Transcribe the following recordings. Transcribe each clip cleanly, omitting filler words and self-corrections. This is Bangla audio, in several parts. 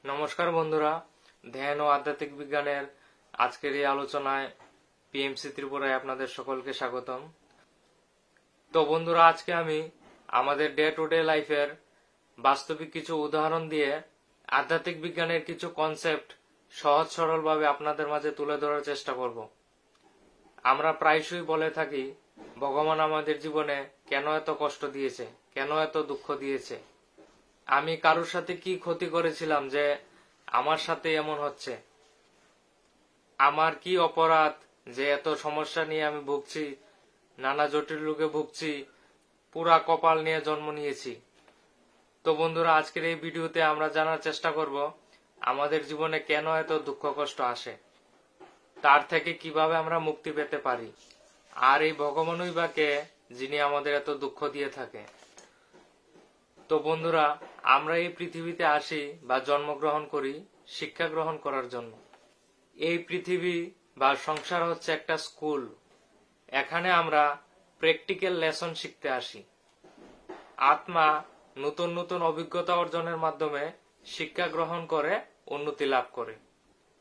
নমস্কার বন্ধুরা, ধ্যান ও আধ্যাত্মিক বিজ্ঞানের আজকের এই আলোচনায় পিএমসি ত্রিপুরায় আপনাদের সকলকে স্বাগতম। তো বন্ধুরা, আজকে আমি আমাদের ডে টু ডে লাইফের বাস্তবিক কিছু উদাহরণ দিয়ে আধ্যাত্মিক বিজ্ঞানের কিছু কনসেপ্ট সহজ সরলভাবে আপনাদের মাঝে তুলে ধরার চেষ্টা করব। আমরা প্রায়শই বলে থাকি, ভগবান আমাদের জীবনে কেন এত কষ্ট দিয়েছে, কেন এত দুঃখ দিয়েছে, আমি কারোর সাথে কি ক্ষতি করেছিলাম যে আমার সাথে এমন হচ্ছে, আমার কি অপরাধ যে এত সমস্যা নিয়ে আমি ভুগছি, নানা জটিল রোগে ভুগছি, পুরা কপাল নিয়ে জন্ম নিয়েছি। তো বন্ধুরা, আজকের এই ভিডিওতে আমরা জানার চেষ্টা করব আমাদের জীবনে কেন এত দুঃখ কষ্ট আসে, তার থেকে কিভাবে আমরা মুক্তি পেতে পারি, আর এই ভগবানই বা কে যিনি আমাদের এত দুঃখ দিয়ে থাকে। তো বন্ধুরা, আমরা এই পৃথিবীতে আসি বা জন্মগ্রহণ করি শিক্ষা গ্রহণ করার জন্য। এই পৃথিবী বা সংসার হচ্ছে একটা স্কুল। এখানে আমরা প্র্যাকটিক্যাল লেসন শিখতে আসি। আত্মা নতুন নতুন অভিজ্ঞতা অর্জনের মাধ্যমে শিক্ষা গ্রহণ করে উন্নতি লাভ করে।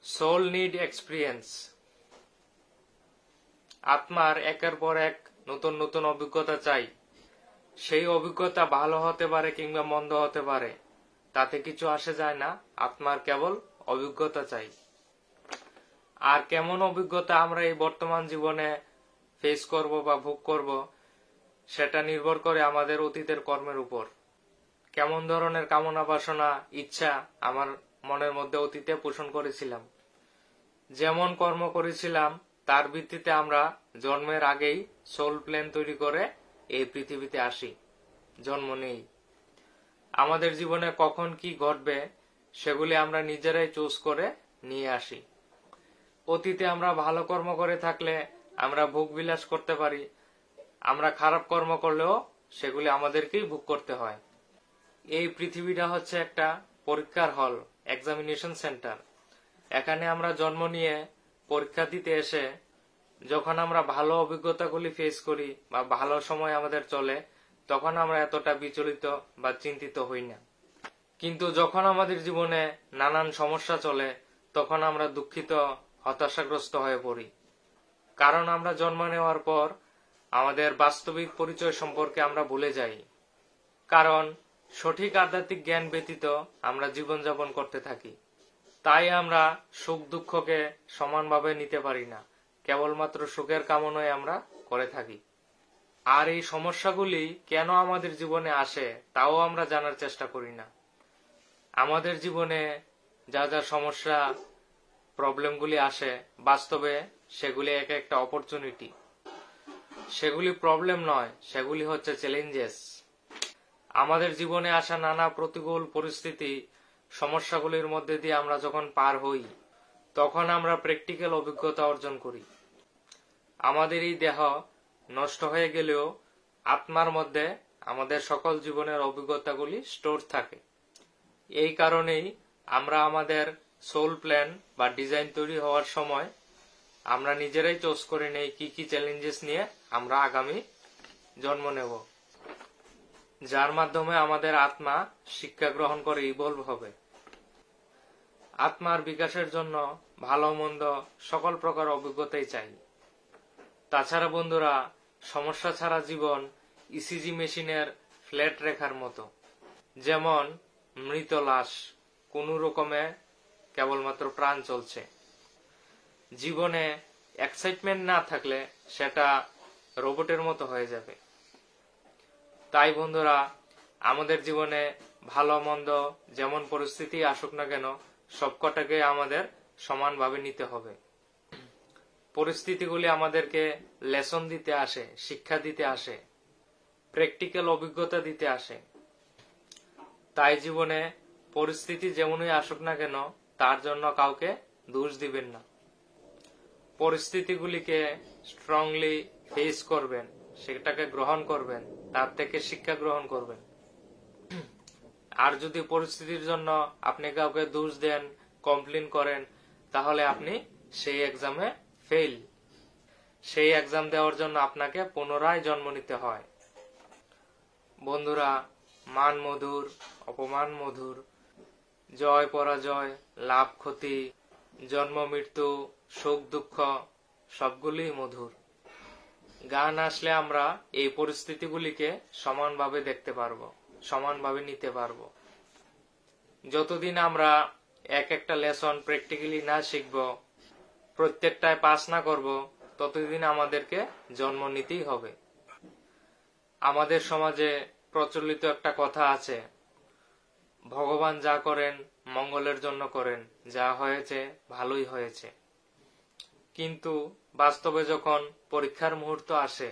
Soul need experience. আত্মার একের পর এক নতুন নতুন অভিজ্ঞতা চাই। সেই অভিজ্ঞতা ভালো হতে পারে কিংবা মন্দ হতে পারে, তাতে কিছু আসে যায় না। আত্মার কেবল অভিজ্ঞতা চাই। আর কেমন অভিজ্ঞতা আমরা এই বর্তমান জীবনে ফেস করব বা ভোগ করব, সেটা নির্ভর করে আমাদের অতীতের কর্মের উপর। কেমন ধরনের কামনা বাসনা ইচ্ছা আমার মনের মধ্যে অতীতে পোষণ করেছিলাম, যেমন কর্ম করেছিলাম তার ভিত্তিতে আমরা জন্মের আগেই সোল প্ল্যান তৈরি করে এই পৃথিবীতে আসি, জন্ম নেই। আমাদের জীবনে কখন কি ঘটবে সেগুলি আমরা নিজেরাই চুজ করে নিয়ে আসি। অতীতে আমরা ভালো কর্ম করে থাকলে আমরা ভোগ বিলাস করতে পারি, আমরা খারাপ কর্ম করলেও সেগুলি আমাদেরকেই ভোগ করতে হয়। এই পৃথিবীটা হচ্ছে একটা পরীক্ষার হল, এক্সামিনেশন সেন্টার। এখানে আমরা জন্ম নিয়ে পরীক্ষা দিতে এসে যখন আমরা ভালো অভিজ্ঞতাগুলি ফেস করি বা ভালো সময় আমাদের চলে, তখন আমরা এতটা বিচলিত বা চিন্তিত হই না। কিন্তু যখন আমাদের জীবনে নানান সমস্যা চলে, তখন আমরা দুঃখিত, হতাশাগ্রস্ত হয়ে পড়ি। কারণ আমরা জন্ম নেওয়ার পর আমাদের বাস্তবিক পরিচয় সম্পর্কে আমরা ভুলে যাই। কারণ সঠিক আধ্যাত্মিক জ্ঞান ব্যতীত আমরা জীবনযাপন করতে থাকি। তাই আমরা সুখ দুঃখকে সমানভাবে নিতে পারি না, কেবলমাত্র সুখের কামনাই আমরা করে থাকি। আর এই সমস্যাগুলি কেন আমাদের জীবনে আসে তাও আমরা জানার চেষ্টা করি না। আমাদের জীবনে যা যা সমস্যা প্রবলেমগুলি আসে, বাস্তবে সেগুলি এক একটা অপরচুনিটি। সেগুলি প্রবলেম নয়, সেগুলি হচ্ছে চ্যালেঞ্জেস। আমাদের জীবনে আসা নানা প্রতিকূল পরিস্থিতি, সমস্যাগুলির মধ্যে দিয়ে আমরা যখন পার হই, তখন আমরা প্র্যাকটিক্যাল অভিজ্ঞতা অর্জন করি। আমাদের এই দেহ নষ্ট হয়ে গেলেও আত্মার মধ্যে আমাদের সকল জীবনের অভিজ্ঞতাগুলি স্টোর থাকে। এই কারণেই আমরা আমাদের সোল প্ল্যান বা ডিজাইন তৈরি হওয়ার সময় আমরা নিজেরাই চুজ করে নেই কি কি চ্যালেঞ্জেস নিয়ে আমরা আগামী জন্ম নেব, যার মাধ্যমে আমাদের আত্মা শিক্ষা গ্রহণ করে ইভলভ হবে। আত্মার বিকাশের জন্য ভালো মন্দ সকল প্রকার অভিজ্ঞতাই চাই। তাছাড়া বন্ধুরা, সমস্যা ছাড়া জীবন ইসিজি মেশিনের ফ্ল্যাট রেখার মতো, যেমন মৃত লাশ, কোন রকমে কেবলমাত্র প্রাণ চলছে। জীবনে এক্সাইটমেন্ট না থাকলে সেটা রোবটের মতো হয়ে যাবে। তাই বন্ধুরা, আমাদের জীবনে ভালো মন্দ যেমন পরিস্থিতি আসুক না কেন, সবকটাকে আমাদের সমানভাবে নিতে হবে। পরিস্থিতিগুলি আমাদেরকে লেসন দিতে আসে, শিক্ষা দিতে আসে, প্র্যাকটিক্যাল অভিজ্ঞতা দিতে আসে। তাই জীবনে পরিস্থিতি যেমনই আসুক না কেন, তার জন্য কাউকে দোষ দিবেন না। পরিস্থিতিগুলিকে স্ট্রংলি ফেস করবেন, সেটাকে গ্রহণ করবেন, তার থেকে শিক্ষা গ্রহণ করবেন। আর যদি পরিস্থিতির জন্য আপনি কাউকে দোষ দেন, কমপ্লেন করেন, তাহলে আপনি সেই এক্সামে ফেল। সেই এক্সাম দেওয়ার জন্য আপনাকে পুনরায় জন্ম নিতে হয়। বন্ধুরা, মান মধুর, অপমান মধুর। জয় পরাজয়, লাভ ক্ষতি, জন্ম মৃত্যু, সুখ দুঃখ সবগুলোই মধুর। গান আসলে আমরা এই পরিস্থিতিগুলিকে সমানভাবে দেখতে পারবো, সমানভাবে নিতে পারবো। যতদিন আমরা এক একটা লেসন প্র্যাকটিক্যালি না শিখব, প্রত্যেকটায় পাস না করব, ততদিন আমাদেরকে জন্ম নিতেই হবে। আমাদের সমাজে প্রচলিত একটা কথা আছে, ভগবান যা করেন মঙ্গলের জন্য করেন, যা হয়েছে ভালোই হয়েছে। কিন্তু বাস্তবে যখন পরীক্ষার মুহূর্ত আসে,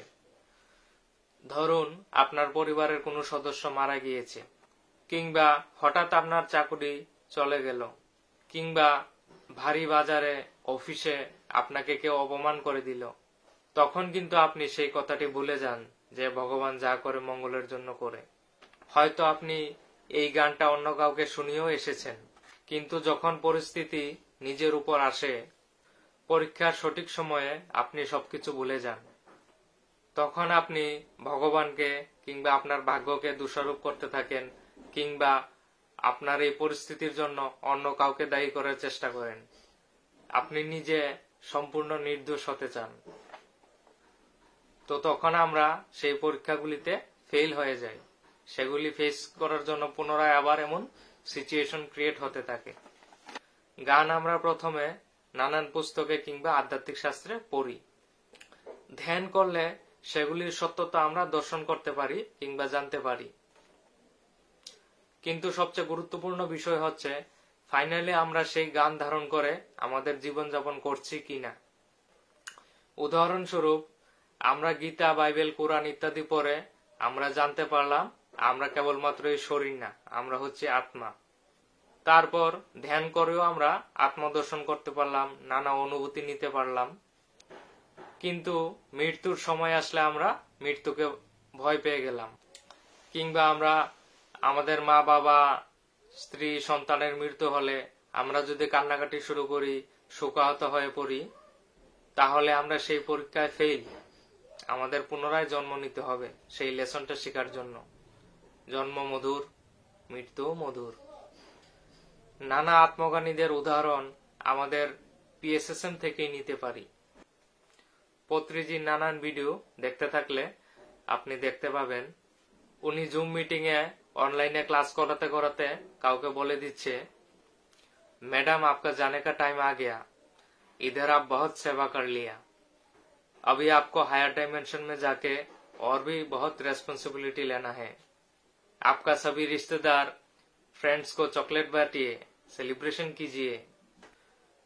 ধরুন আপনার পরিবারের কোনো সদস্য মারা গিয়েছে, কিংবা হঠাৎ আপনার চাকরি চলে গেল, কিংবা ভারী বাজারে অফিসে আপনাকে কেউ অপমান করে দিল, তখন কিন্তু আপনি সেই কথাটি ভুলে যান যে ভগবান যা করে মঙ্গলের জন্য করে। হয়তো আপনি এই গানটা অন্য কাউকে শুনিয়েও এসেছেন, কিন্তু যখন পরিস্থিতি নিজের উপর আসে, পরীক্ষার সঠিক সময়ে আপনি সবকিছু ভুলে যান। তখন আপনি ভগবানকে কিংবা আপনার ভাগ্যকে দোষারোপ করতে থাকেন, কিংবা আপনার এই পরিস্থিতির জন্য অন্য কাউকে দায়ী করার চেষ্টা করেন। আপনি নিজে সম্পূর্ণ নির্দোষ হতে চান। তো তখন আমরা সেই পরীক্ষাগুলিতে ফেল হয়ে যাই। সেগুলি ফেস করার জন্য পুনরায় আবার এমন সিচুয়েশন ক্রিয়েট হতে থাকে। গান আমরা প্রথমে নানান পুস্তকে কিংবা আধ্যাত্মিক শাস্ত্রে পড়ি। ধ্যান করলে সেগুলির সত্যতা আমরা দর্শন করতে পারি কিংবা জানতে পারি। কিন্তু সবচেয়ে গুরুত্বপূর্ণ বিষয় হচ্ছে ফাইনালি আমরা সেই গান ধারণ করে আমাদের জীবনযাপন করছি কিনা। উদাহরণস্বরূপ, আমরা গীতা, বাইবেল, কোরআন ইত্যাদি পড়ে আমরা জানতে পারলাম আমরা কেবলমাত্র এই শরীর না, আমরা হচ্ছে আত্মা। তারপর ধ্যান করেও আমরা আত্মদর্শন করতে পারলাম, নানা অনুভূতি নিতে পারলাম। কিন্তু মৃত্যুর সময় আসলে আমরা মৃত্যুকে ভয় পেয়ে গেলাম, কিংবা আমরা আমাদের মা বাবা, স্ত্রী, সন্তানের মৃত্যু হলে আমরা যদি কান্নাকাটি শুরু করি, শোকাহত হয়ে পড়ি, তাহলে আমরা সেই পরীক্ষায় ফেল। আমাদের পুনরায় জন্ম নিতে হবে সেই লেসনটা শেখার জন্য। জন্ম মধুর, মৃত্যু মধুর। নানা আত্মজ্ঞানীদের উদাহরণ আমাদের PSSM থেকেই নিতে পারি। পত্রিজির নানান ভিডিও দেখতে থাকলে আপনি দেখতে পাবেন, উনি জুম মিটিং এ অনলাইনে ক্লাস করাতে করাতে কাউকে বলে দিচ্ছে, मैडम आपका जाने का टाइम आ गया, इधर आप बहुत सेवा कर लिया, अभी आपको हायर डायमेंशन में जाके और भी बहुत रेस्पॉन्सिबिलिटी लेना है। आपका सभी रिश्तेदार, फ्रेंड्स को चॉकलेट बांटिए, सेलिब्रेशन कीजिए।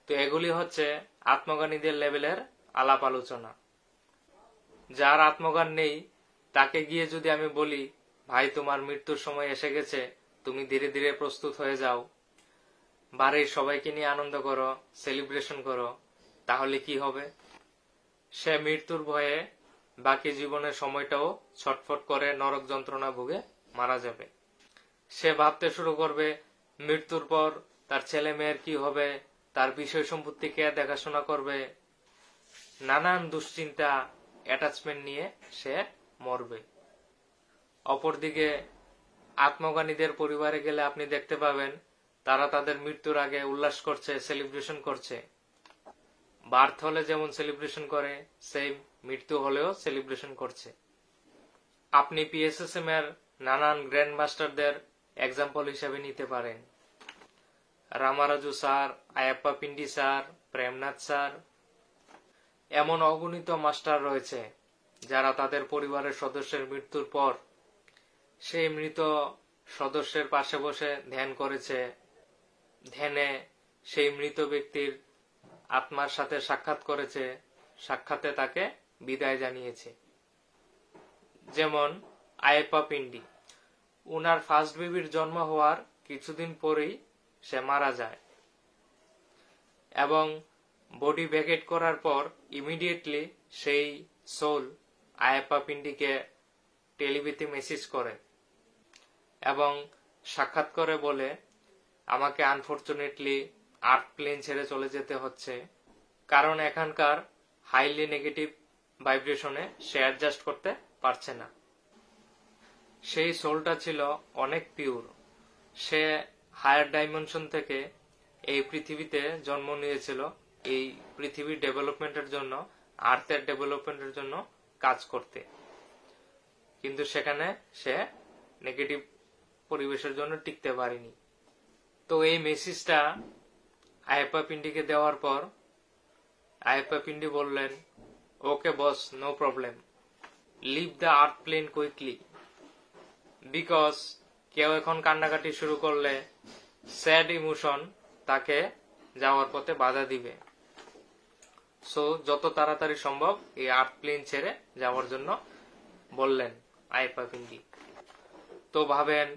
তো এগুলি হচ্ছে আত্মজ্ঞানীদের লেভেলের আলাপ আলোচনা। যার আত্মজ্ঞান নেই তাকে গিয়ে যদি আমি বলি, ভাই তোমার মৃত্যুর সময় এসে গেছে, তুমি ধীরে ধীরে প্রস্তুত হয়ে যাও, বাড়ির সবাইকে নিয়ে আনন্দ করো, সেলিব্রেশন করো, তাহলে কি হবে? সে মৃত্যুর ভয়ে বাকি জীবনের সময়টাও ছটফট করে নরক যন্ত্রণা ভুগে মারা যাবে। সে ভাবতে শুরু করবে মৃত্যুর পর তার ছেলে মেয়ের কি হবে, তার বিষয় সম্পত্তি কে দেখাশোনা করবে, নানান দুশ্চিন্তা, অ্যাটাচমেন্ট নিয়ে সে মরবে। অপরদিকে আত্মজ্ঞানীদের পরিবারে গেলে আপনি দেখতে পাবেন তারা তাদের মৃত্যুর আগে উল্লাস করছে, সেলিব্রেশন করছে। বার্থ হলে যেমন সেলিব্রেশন করে, সেই মৃত্যু হলেও সেলিব্রেশন করছে। আপনি PSSM এর নানান গ্র্যান্ড মাস্টারদের এক্সাম্পল হিসেবে নিতে পারেন। Ramaraju sir, Ayyappa Pindi sir, Premnath sir, এমন অগণিত মাস্টার রয়েছে যারা তাদের পরিবারের সদস্যের মৃত্যুর পর সেই মৃত সদস্যের পাশে বসে ধ্যান করেছে। ধ্যানে সেই মৃত ব্যক্তির আত্মার সাথে সাক্ষাৎ করেছে, সাক্ষাতে তাকে বিদায় জানিয়েছে। যেমন আয়াপ্পা পিন্ডি, উনার ফার্স্ট বেবির জন্ম হওয়ার কিছুদিন পরেই সে মারা যায়, এবং বডি ভ্যাকেট করার পর ইমিডিয়েটলি সেই সোল আয়াপ্পা পিন্ডিকে টেলিপ্যাথি মেসেজ করে এবং সাক্ষাৎ করে বলে, আমাকে আনফরচুনেটলি আর্থ প্লেন ছেড়ে চলে যেতে হচ্ছে, কারণ এখানকার হাইলি নেগেটিভ ভাইব্রেশনে সে অ্যাডজাস্ট করতে পারছে না। সেই সোলটা ছিল অনেক পিওর, সে হায়ার ডাইমেনশন থেকে এই পৃথিবীতে জন্ম নিয়েছিল এই পৃথিবীর ডেভেলপমেন্টের জন্য, আর্থের ডেভেলপমেন্টের জন্য কাজ করতে। কিন্তু সেখানে সে নেগেটিভ পরিবেশের জন্য টিকতে পারেনি। তো এই মেসেজটা আয়েপ্পা পিন্ডিকে দেওয়ার পর আয়েপ্পা পিন্ডি বললেন, okay boss, no problem, leave the earth plane quickly, because কেউ এখন কান্নাকাটি শুরু করলে স্যাড ইমোশন তাকে যাওয়ার পথে বাধা দিবে। সো যত তাড়াতাড়ি সম্ভব এই আর্থ প্লেন ছেড়ে যাওয়ার জন্য বললেন আয়েপ্পা পিন্ডি। তো ভাবেন,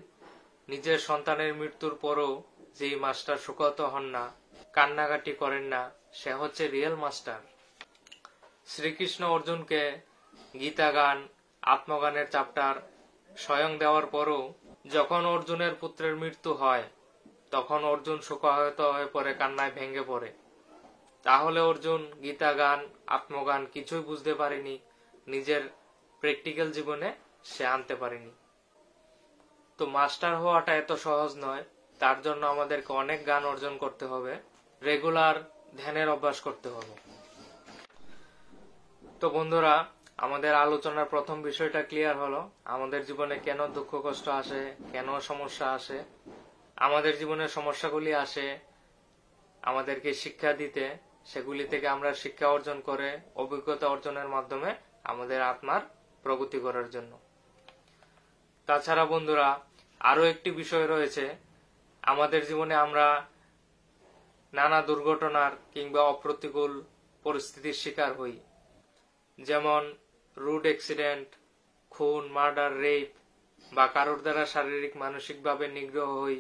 নিজের সন্তানের মৃত্যুর পরও যেই মাস্টার শোকাহত হন না, কান্নাকাটি করেন না, সে হচ্ছে রিয়েল মাস্টার। শ্রীকৃষ্ণ অর্জুনকে গীতা গান, আত্মগানের চ্যাপ্টার স্বয়ং দেওয়ার পরও যখন অর্জুনের পুত্রের মৃত্যু হয় তখন অর্জুন শোকাহত হয়ে পড়ে, কান্নায় ভেঙে পড়ে। তাহলে অর্জুন গীতা গান, আত্মগান কিছুই বুঝতে পারেনি, নিজের প্র্যাকটিক্যাল জীবনে সে আনতে পারেনি। তো মাস্টার হওয়াটা এত সহজ নয়, তার জন্য আমাদেরকে অনেক জ্ঞান অর্জন করতে হবে, রেগুলার ধ্যানের অভ্যাস করতে হবে। তো বন্ধুরা, আমাদের আলোচনার প্রথম বিষয়টা ক্লিয়ার হলো, আমাদের জীবনে কেন দুঃখ কষ্ট আসে, কেন সমস্যা আসে। আমাদের জীবনের সমস্যাগুলি আসে আমাদেরকে শিক্ষা দিতে, সেগুলি থেকে আমরা শিক্ষা অর্জন করে অভিজ্ঞতা অর্জনের মাধ্যমে আমাদের আত্মার প্রগতি করার জন্য। তাছাড়া বন্ধুরা, আরো একটি বিষয় রয়েছে, আমাদের জীবনে আমরা নানা দুর্ঘটনার কিংবা অপ্রতিকূল পরিস্থিতির শিকার হই, যেমন রোড অ্যাক্সিডেন্ট, খুন, মার্ডার, রেপ, বা কারোর দ্বারা শারীরিক মানসিকভাবে নিগ্রহ হই,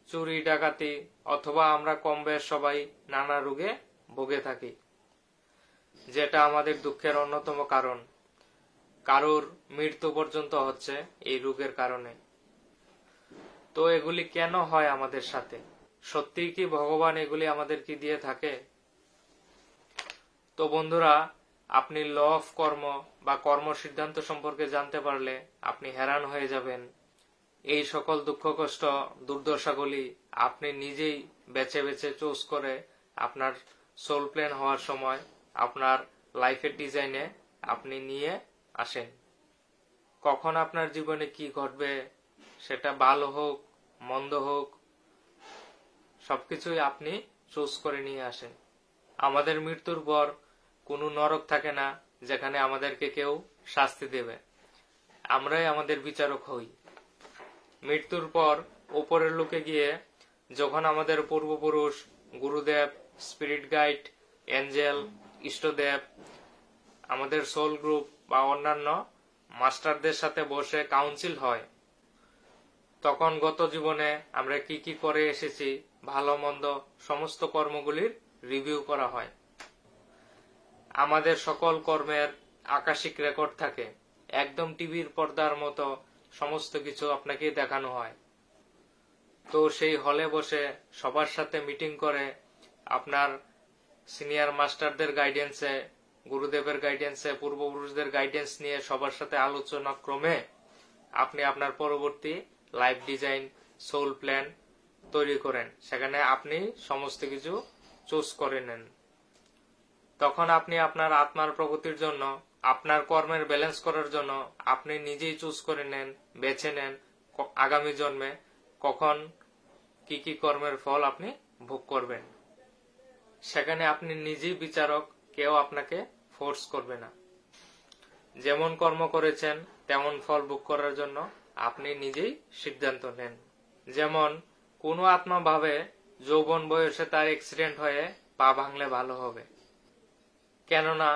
চুরি ডাকাতি, অথবা আমরা কম বয়স সবাই নানা রোগে ভুগে থাকি, যেটা আমাদের দুঃখের অন্যতম কারণ। কারোর মৃত্যু পর্যন্ত হচ্ছে এই রোগের কারণে। তো এগুলি কেন হয় আমাদের সাথে? সত্যিই কি ভগবান এগুলি আমাদেরকে দিয়ে থাকে? তো বন্ধুরা, আপনি ল অফ কর্ম বা কর্ম সিদ্ধান্ত সম্পর্কে জানতে পারলে আপনি हैरान হয়ে যাবেন। এই সকল দুঃখ কষ্ট, দুর্দশাগুলি আপনি নিজেই বেছে বেছে চুজ করে আপনার সোল প্ল্যান হওয়ার সময় আপনার লাইফের ডিজাইনে আপনি নিয়ে আসেন। কখন আপনার জীবনে কি ঘটবে, সেটা ভালো হোক মন্দ হোক, সবকিছুই আপনি চুজ করে নিয়ে আসেন। আমাদের মৃত্যুর পর কোনো নরক থাকে না যেখানে আমাদেরকে কেউ শাস্তি দেবে, আমরাই আমাদের বিচারক হই। মৃত্যুর পর উপরের লোকে গিয়ে যখন আমাদের পূর্বপুরুষ, গুরুদেব, স্পিরিট গাইড, এঞ্জেল, ইষ্টদেব, আমাদের সোল গ্রুপ বা অন্যান্য মাস্টারদের সাথে বসে কাউন্সিল হয়, তখন গত জীবনে আমরা কি কি করে এসেছি, ভালো মন্দ সমস্ত কর্মগুলির রিভিউ করা হয়। আমাদের সকল কর্মের আকাশিক রেকর্ড থাকে, একদম টিভির পর্দার মতো সমস্ত কিছু আপনাকে দেখানো হয়। তো সেই হলে বসে সবার সাথে মিটিং করে আপনার সিনিয়র মাস্টারদের গাইডেন্সে, গুরুদেবের গাইডেন্সে, পূর্বপুরুষদের গাইডেন্স নিয়ে সবার সাথে আলোচনা ক্রমে আপনি আপনার পরবর্তী লাইফ ডিজাইন, সোল প্ল্যান তৈরি করেন। সেখানে আপনি সমস্ত কিছু চুজ করে নেন। তখন আপনি আপনার আত্মার প্রগতির জন্য, আপনার কর্মের ব্যালেন্স করার জন্য আপনি নিজেই চুজ করে নেন, বেছে নেন আগামী জন্মে কখন কি কি কর্মের ফল আপনি ভোগ করবেন। সেখানে আপনি নিজেই বিচারক, কেউ আপনাকে ফোর্স করবে না। যেমন কর্ম করেছেন তেমন ফল ভোগ করার জন্য আপনি নিজেই সিদ্ধান্ত নেন। যেমন কোনো আত্মা ভাবে যৌবন বয়সে তার অ্যাক্সিডেন্ট হয়ে পা ভাঙলে ভালো হবে, কেননা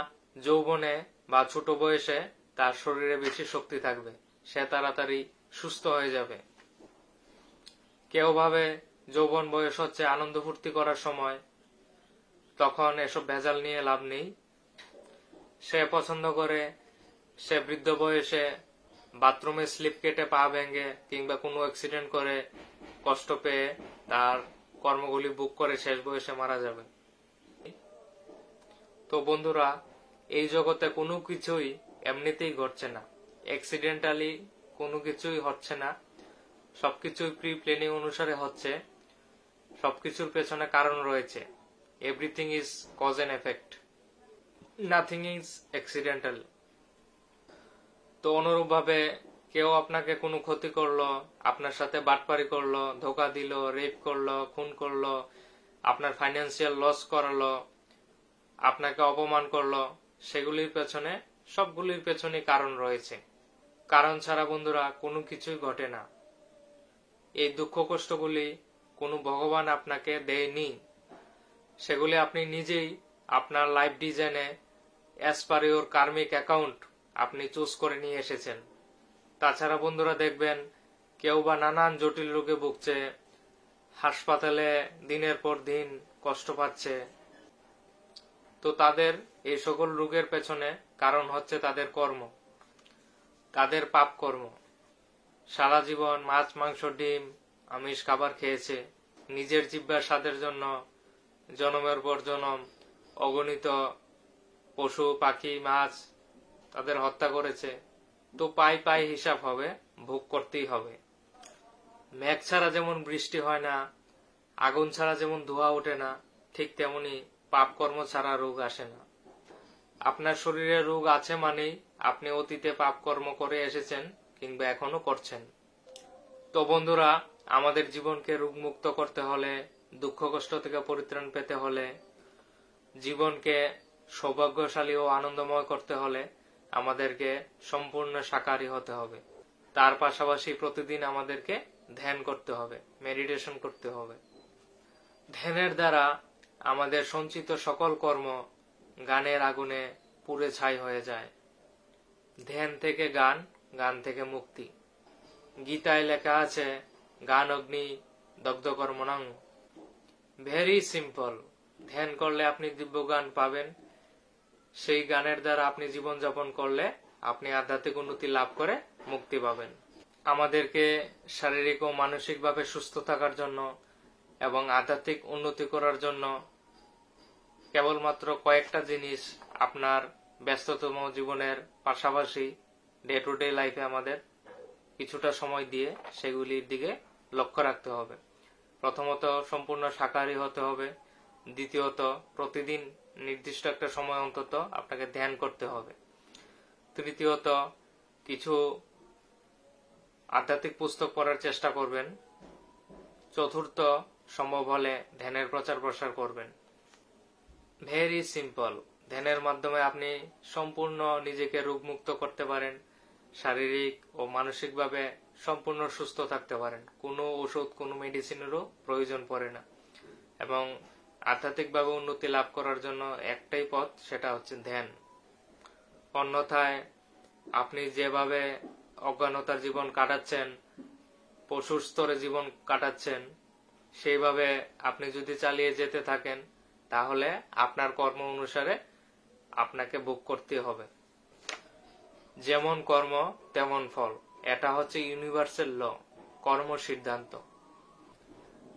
যৌবনে বা ছোট বয়সে তার শরীরে বেশি শক্তি থাকবে, সে তাড়াতাড়ি সুস্থ হয়ে যাবে। কেউ ভাবে যৌবন বয়স হচ্ছে আনন্দ ফুর্তি করার সময়, তখন এসব ভেজাল নিয়ে লাভ নেই। সে পছন্দ করে সে বৃদ্ধ বয়সে বাথরুমে স্লিপ কেটে পা ভেঙে কিংবা কোনো অ্যাক্সিডেন্ট করে কষ্ট পেয়ে তার কর্মগুলি বুক করে শেষ বয়সে মারা যাবে। তো বন্ধুরা, এই জগতে কোনো কিছুই এমনিতেই ঘটছে না, অ্যাক্সিডেন্টালি কোনো কিছুই হচ্ছে না। সবকিছুই প্রি প্ল্যানিং অনুসারে হচ্ছে, সবকিছুর পেছনে কারণ রয়েছে। Everything is cause and effect, nothing is accidental. তো অনুরূপ ভাবে কেউ আপনাকে কোনো ক্ষতি করলো, আপনার সাথে বাটপারি করলো, ধোকা দিল, রেপ করলো, খুন করলো, আপনার ফাইন্যান্সিয়াল লস করালো, আপনাকে অপমান করলো, সেগুলির পেছনে সবগুলির পেছনে কারণ রয়েছে। কারণ ছাড়া বন্ধুরা কোনো কিছুই ঘটে না। এই দুঃখ কষ্টগুলি কোনো ভগবান আপনাকে দেয়নি, সেগুলি আপনি নিজেই আপনার লাইফ ডিজাইনে as per your karmic account আপনি চুজ করে নিয়ে এসেছেন। তাছাড়া বন্ধুরা দেখবেন কেউ বা নানান জটিল রোগে ভুগছে, হাসপাতালে দিনের পর দিন কষ্ট পাচ্ছে। তো তাদের এই সকল রোগের পেছনে কারণ হচ্ছে তাদের কর্ম, তাদের পাপ কর্ম। সারা জীবন মাছ, মাংস, ডিম, আমিষ খাবার খেয়েছে, নিজের জিহ্বার স্বাদের জন্য জনমের পর জনম অগণিত পশু, পাখি, মাছ তাদের হত্যা করেছে। তো পাই পাই হিসাব হবে, ভোগ করতেই হবে। মেঘ ছাড়া যেমন বৃষ্টি হয় না, আগুন ছাড়া যেমন ধোঁয়া ওঠে না, ঠিক তেমনি পাপ কর্ম ছাড়া রোগ আসে না। আপনার শরীরে রোগ আছে মানেই আপনি অতীতে পাপ কর্ম করে এসেছেন কিংবা এখনো করছেন। তো বন্ধুরা, আমাদের জীবনকে রোগমুক্ত করতে হলে, দুঃখ কষ্ট থেকে পরিত্রাণ পেতে হলে, জীবনকে সৌভাগ্যশালী ও আনন্দময় করতে হলে আমাদেরকে সম্পূর্ণ শাকাহারী হতে হবে। তার পাশাপাশি প্রতিদিন আমাদেরকে ধ্যান করতে হবে, মেডিটেশন করতে হবে। ধ্যানের দ্বারা আমাদের সঞ্চিত সকল কর্ম গানের আগুনে পুড়ে ছাই হয়ে যায়। ধ্যান থেকে গান, গান থেকে মুক্তি। গীতায় লেখা আছে, গান অগ্নি দগ্ধ কর্মণং। Very simple. ধ্যান করলে আপনি দিব্য গান পাবেন, সেই গানের দ্বারা আপনি জীবনযাপন করলে আপনি আধ্যাত্মিক উন্নতি লাভ করে মুক্তি পাবেন। আমাদেরকে শারীরিক ও মানসিকভাবে সুস্থ থাকার জন্য এবং আধ্যাত্মিক উন্নতি করার জন্য কেবলমাত্র কয়েকটা জিনিস আপনার ব্যস্ততম জীবনের পাশাপাশি ডে টু ডে লাইফে আমাদের কিছুটা সময় দিয়ে সেগুলির দিকে লক্ষ্য রাখতে হবে। প্রথমত সম্পূর্ণ শাকাহারী হতে হবে। দ্বিতীয়ত প্রতিদিন নির্দিষ্ট একটা সময় অন্তত আপনাকে ধ্যান করতে হবে। তৃতীয়ত কিছু আধ্যাত্মিক পুস্তক পড়ার চেষ্টা করবেন। চতুর্থ সম্ভব হলে ধ্যানের প্রচার প্রসার করবেন। Very simple. ধ্যানের মাধ্যমে আপনি সম্পূর্ণ নিজেকে রোগমুক্ত করতে পারেন, শারীরিক ও মানসিকভাবে সম্পূর্ণ সুস্থ থাকতে পারেন। কোনো ওষুধ, কোনো মেডিসিনেরও প্রয়োজন পড়ে না। এবং আধ্যাত্মিকভাবে উন্নতি লাভ করার জন্য একটাই পথ, সেটা হচ্ছে ধ্যান। অন্যথায় আপনি যেভাবে অজ্ঞানতার জীবন কাটাচ্ছেন, পশুর স্তরে জীবন কাটাচ্ছেন, সেইভাবে আপনি যদি চালিয়ে যেতে থাকেন তাহলে আপনার কর্ম অনুসারে আপনাকে ভোগ করতে হবে। যেমন কর্ম তেমন ফল, এটা হচ্ছে ইউনিভার্সাল ল, কর্ম সিদ্ধান্ত।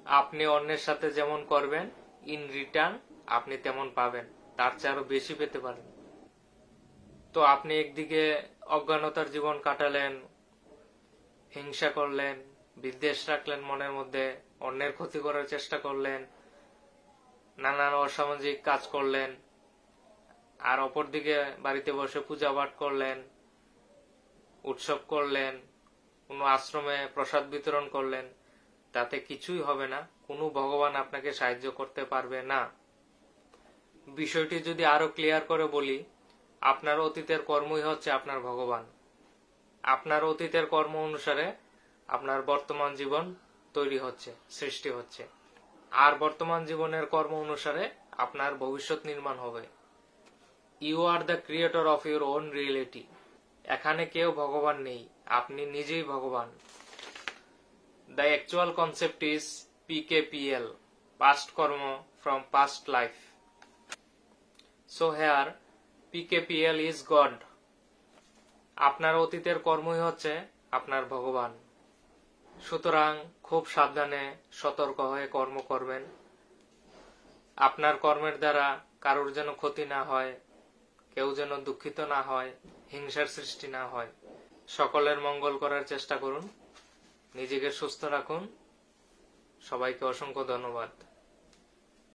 আপনি অন্যের সাথে যেমন করবেন, ইন রিটার্ন আপনি তেমন পাবেন, তার চেয়ে আরো বেশি পেতে পারেন। তো আপনি একদিকে অজ্ঞানতার জীবন কাটালেন, হিংসা করলেন, বিদ্বেষ রাখলেন মনের মধ্যে, অন্যের ক্ষতি করার চেষ্টা করলেন, নানান অসামাজিক কাজ করলেন, আর অপরদিকে বাড়িতে বসে পূজা পাঠ করলেন, উৎসব করলেন, কোনো আশ্রমে প্রসাদ বিতরণ করলেন, তাতে কিছুই হবে না। কোনো ভগবান আপনাকে সাহায্য করতে পারবে না। বিষয়টি যদি আরো ক্লিয়ার করে বলি, আপনার অতীতের কর্মই হচ্ছে আপনার ভগবান। আপনার অতীতের কর্ম অনুসারে আপনার বর্তমান জীবন তৈরি হচ্ছে, সৃষ্টি হচ্ছে। আর বর্তমান জীবনের কর্ম অনুসারে আপনার ভবিষ্যৎ নির্মাণ হবে। You are the creator of your own reality. এখানে কেউ ভগবান নেই, আপনি নিজেই ভগবান। The actual concept is PKPL, past karma from past life. So here PKPL is God. আপনার অতীতের কর্মই হচ্ছে আপনার ভগবান। সুতরাং খুব সাবধানে সতর্ক হয়ে কর্ম করবেন। আপনার কর্মের দ্বারা কারোর যেন ক্ষতি না হয়, কেউ যেন দুঃখিত না হয়, হিংসার সৃষ্টি না হয়। সকলের মঙ্গল করার চেষ্টা করুন। নিজেকে সুস্থ রাখুন। সবাইকে অসংখ্য ধন্যবাদ।